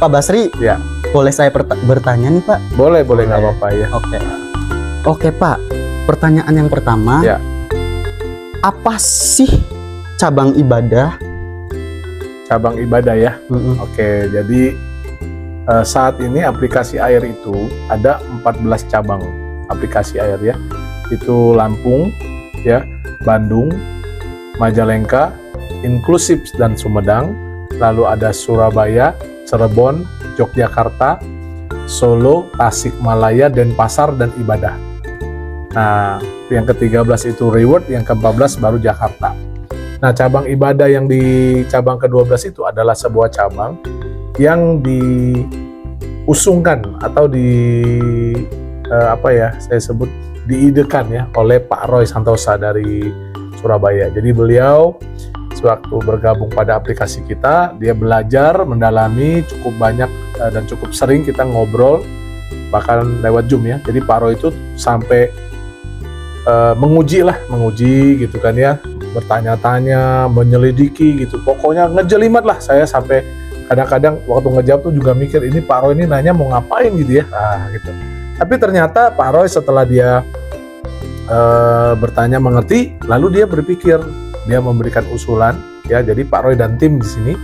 Pak Basri, Ya, boleh saya bertanya nih Pak? boleh nggak apa-apa ya. Oke Pak, pertanyaan yang pertama, Ya. apa sih cabang ibadah? Cabang ibadah ya. Oke, jadi saat ini aplikasi air itu ada 14 cabang aplikasi air ya. Itu Lampung, ya, Bandung, Majalengka, Inklusif dan Sumedang, lalu ada Surabaya, Cirebon, Yogyakarta, Solo, Tasikmalaya, Denpasar, dan Ibadah. Nah, yang ke-13 itu Reward, yang ke-14 baru Jakarta. Nah, cabang ibadah yang di cabang ke-12 itu adalah sebuah cabang yang diusungkan atau saya sebut diidekan ya oleh Pak Roy Santosa dari Surabaya. Jadi beliau sewaktu bergabung pada aplikasi kita, dia belajar, mendalami cukup banyak dan cukup sering kita ngobrol, bahkan lewat Zoom ya. Jadi Pak Roy itu sampai menguji gitu kan ya, bertanya-tanya, menyelidiki gitu. Pokoknya ngejelimet lah saya, sampai kadang-kadang waktu ngejawab tuh juga mikir, ini Pak Roy ini nanya mau ngapain gitu ya. Gitu. Tapi ternyata Pak Roy setelah dia bertanya mengerti, lalu dia berpikir, dia memberikan usulan ya. Jadi Pak Roy dan tim di sini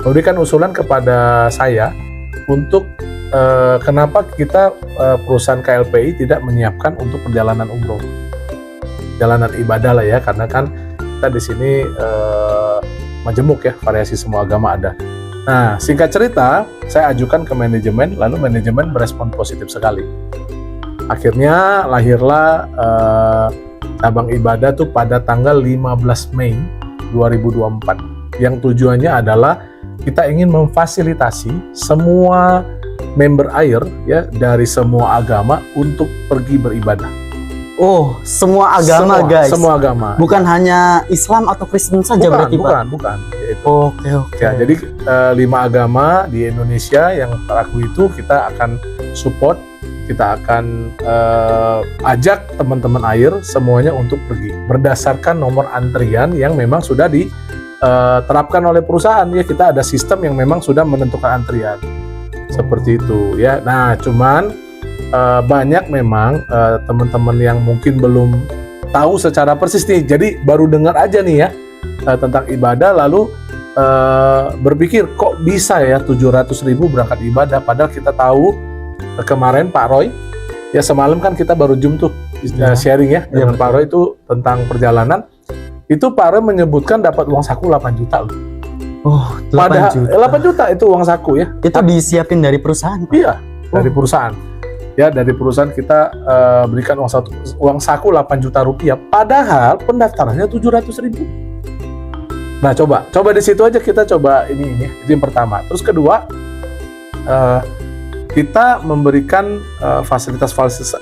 memberikan usulan kepada saya untuk kenapa kita perusahaan KLPI tidak menyiapkan untuk perjalanan umroh, jalanan ibadah lah ya, karena kan kita di sini majemuk ya, variasi semua agama ada. Nah, singkat cerita, saya ajukan ke manajemen, lalu manajemen berespon positif sekali. Akhirnya lahirlah cabang ibadah tuh pada tanggal 15 Mei 2024. Yang tujuannya adalah kita ingin memfasilitasi semua member air ya dari semua agama untuk pergi beribadah. Oh, semua agama guys? Semua agama. Bukan hanya Islam atau Kristen saja berarti Pak? Bukan. Oke. Ya, jadi 5 agama di Indonesia yang teraku itu kita akan support. Kita akan ajak teman-teman air semuanya untuk pergi berdasarkan nomor antrian yang memang sudah diterapkan oleh perusahaan ya. Kita ada sistem yang memang sudah menentukan antrian seperti itu ya. Nah, cuman banyak memang teman-teman yang mungkin belum tahu secara persis nih, jadi baru dengar aja nih ya tentang ibadah, lalu berpikir kok bisa ya 700.000 berangkat ibadah, padahal kita tahu kemarin Pak Roy, ya semalam kan kita baru Zoom tuh sharing ya dengan Pak Roy itu tentang perjalanan. Itu Pak Roy menyebutkan dapat uang saku 8 juta loh. Oh, 8 juta. 8 juta itu uang saku ya. Itu disiapin dari perusahaan Pak? Iya, dari perusahaan. Ya, dari perusahaan kita berikan uang saku 8 juta rupiah, padahal pendaftarannya 700.000. Nah, coba di situ aja kita coba ini ya. Itu yang pertama. Terus kedua, kita memberikan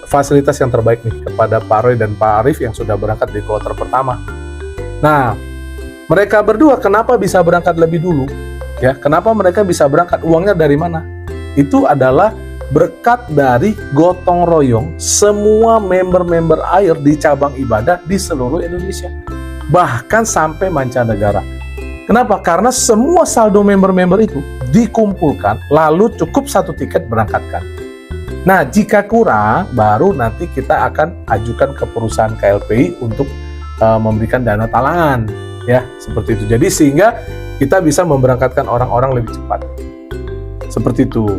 fasilitas yang terbaik nih kepada Pak Roy dan Pak Arif yang sudah berangkat di kloter pertama. Nah, mereka berdua kenapa bisa berangkat lebih dulu? Ya, kenapa mereka bisa berangkat? Uangnya dari mana? Itu adalah berkat dari gotong royong semua member-member air di cabang ibadah di seluruh Indonesia, bahkan sampai mancanegara. Kenapa? Karena semua saldo member-member itu dikumpulkan, lalu cukup 1 tiket berangkatkan. Nah, jika kurang, baru nanti kita akan ajukan ke perusahaan KLPI untuk memberikan dana talangan, ya seperti itu. Jadi sehingga kita bisa memberangkatkan orang-orang lebih cepat. Seperti itu.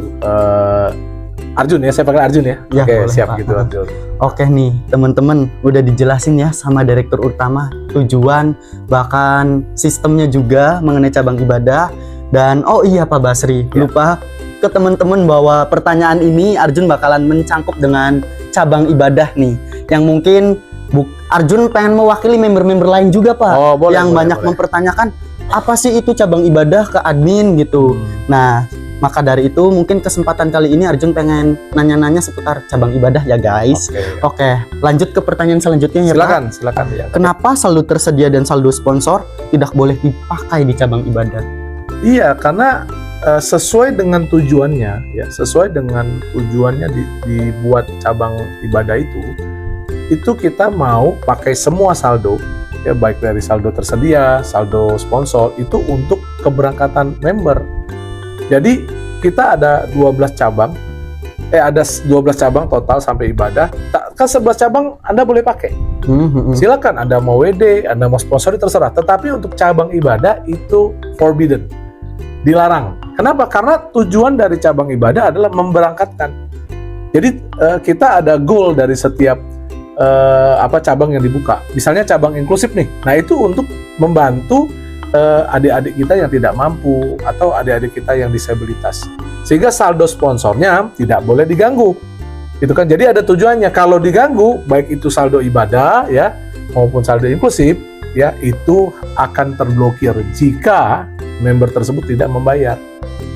Arjun ya, saya panggil Arjun ya. Ya, oke, boleh, siap Pak. gitu Arjun. Oke nih, teman-teman udah dijelasin ya sama direktur utama tujuan, bahkan sistemnya juga mengenai cabang ibadah. Dan oh iya Pak Basri, lupa ke teman-teman bahwa pertanyaan ini Arjun bakalan mencangkup dengan cabang ibadah nih, yang mungkin Arjun pengen mewakili member-member lain juga Pak, yang banyak mempertanyakan apa sih itu cabang ibadah ke admin gitu. Nah, maka dari itu mungkin kesempatan kali ini Arjun pengen nanya-nanya seputar cabang ibadah ya guys. Oke, lanjut ke pertanyaan selanjutnya ya Pak. Silakan ya. Kenapa saldo tersedia dan saldo sponsor tidak boleh dipakai di cabang ibadah? Iya, karena sesuai dengan tujuannya ya, sesuai dengan tujuannya dibuat cabang ibadah itu kita mau pakai semua saldo ya, baik dari saldo tersedia, saldo sponsor itu untuk keberangkatan member. Jadi kita ada 12 cabang. Ada 12 cabang total sampai ibadah. Kan 11 cabang Anda boleh pakai. Silakan Anda mau WD, Anda mau sponsori terserah. Tetapi untuk cabang ibadah itu forbidden. Dilarang. Kenapa? Karena tujuan dari cabang ibadah adalah memberangkatkan. Jadi kita ada goal dari setiap cabang yang dibuka. Misalnya cabang inklusif nih. Nah, itu untuk membantu adik-adik kita yang tidak mampu atau adik-adik kita yang disabilitas. Sehingga saldo sponsornya tidak boleh diganggu. Itu kan, jadi ada tujuannya. Kalau diganggu, baik itu saldo ibadah ya maupun saldo inklusif ya, itu akan terblokir jika member tersebut tidak membayar.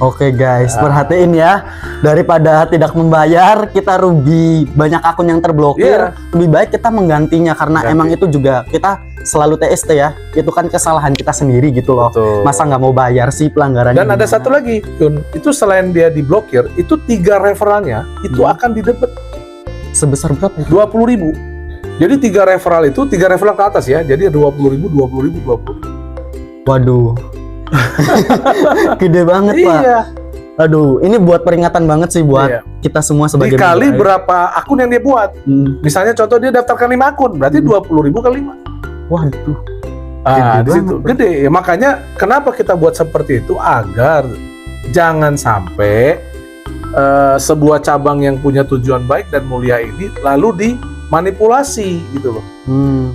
Oke guys, perhatiin ya. Daripada tidak membayar, kita rugi, banyak akun yang terblokir. Lebih baik kita menggantinya, karena emang itu juga kita selalu TST ya. Itu kan kesalahan kita sendiri gitu loh. Betul. Masa nggak mau bayar sih pelanggarannya. Dan ada satu lagi, Yun. Itu selain dia diblokir, itu 3 referralnya itu akan didebet. Sebesar berapa ya? 20.000. Jadi 3 referral itu, 3 referral ke atas ya. Jadi 20.000, 20.000, 20.000. Waduh. Gede banget Pak. Iya. Aduh, ini buat peringatan banget sih buat kita semua sebagai dikali member. berapa akun yang dia buat. Misalnya contoh dia daftarkan 5 akun, berarti 20.000 kali 5. Waduh. Di situ gede. Ya, makanya kenapa kita buat seperti itu, agar jangan sampai sebuah cabang yang punya tujuan baik dan mulia ini lalu dimanipulasi gitu loh.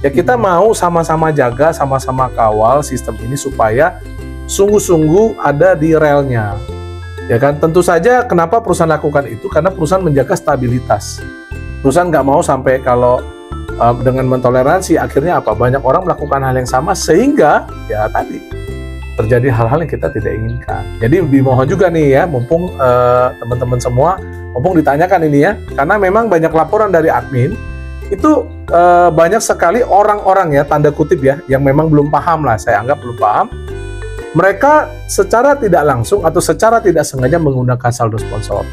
Ya kita mau sama-sama jaga, sama-sama kawal sistem ini supaya sungguh-sungguh ada di relnya. Ya kan, tentu saja kenapa perusahaan lakukan itu, karena perusahaan menjaga stabilitas. Perusahaan nggak mau sampai kalau dengan mentoleransi akhirnya banyak orang melakukan hal yang sama sehingga ya tadi terjadi hal-hal yang kita tidak inginkan. Jadi dimohon juga nih ya, mumpung teman-teman semua, mumpung ditanyakan ini ya, karena memang banyak laporan dari admin itu banyak sekali orang-orang ya, tanda kutip ya, yang memang belum paham lah, saya anggap belum paham. Mereka secara tidak langsung atau secara tidak sengaja menggunakan saldo sponsor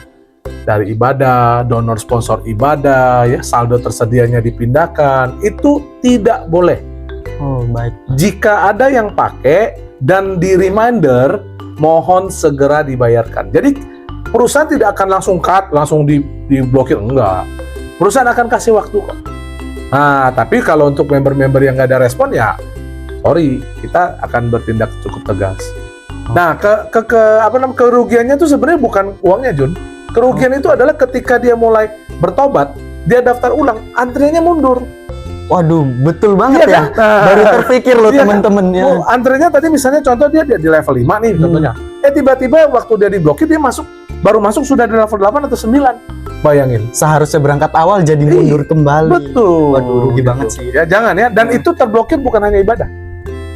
dari ibadah, donor sponsor ibadah, ya saldo tersedianya dipindahkan, itu tidak boleh. Oh baik. Jika ada yang pakai dan di reminder, mohon segera dibayarkan. Jadi perusahaan tidak akan langsung cut, langsung diblokir, enggak. Perusahaan akan kasih waktu kok. Nah, tapi kalau untuk member-member yang nggak ada respon ya, sorry, kita akan bertindak cukup tegas. Nah, kerugiannya itu sebenarnya bukan uangnya, Jun. Kerugian itu adalah ketika dia mulai bertobat, dia daftar ulang, antriannya mundur. Waduh, betul banget ya. Kan? Nah, baru terpikir loh teman-teman ya. Antriannya tadi misalnya contoh dia di level 5 nih contohnya. Tiba-tiba waktu dia diblokir dia baru masuk sudah di level 8 atau 9. Bayangin. Seharusnya berangkat awal jadi mundur kembali. Betul. Waduh, rugi banget sih. Ya jangan ya. Dan itu terblokir bukan hanya ibadah.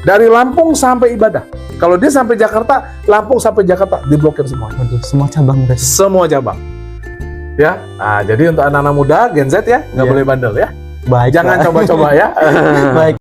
Dari Lampung sampai ibadah. Kalau dia sampai Jakarta, Lampung sampai Jakarta diblokir semua. Waduh, semua cabang guys. Semua cabang. Ya. Nah, jadi untuk anak-anak muda Gen Z ya, nggak boleh bandel ya. Baik. Jangan coba-coba ya. Baik.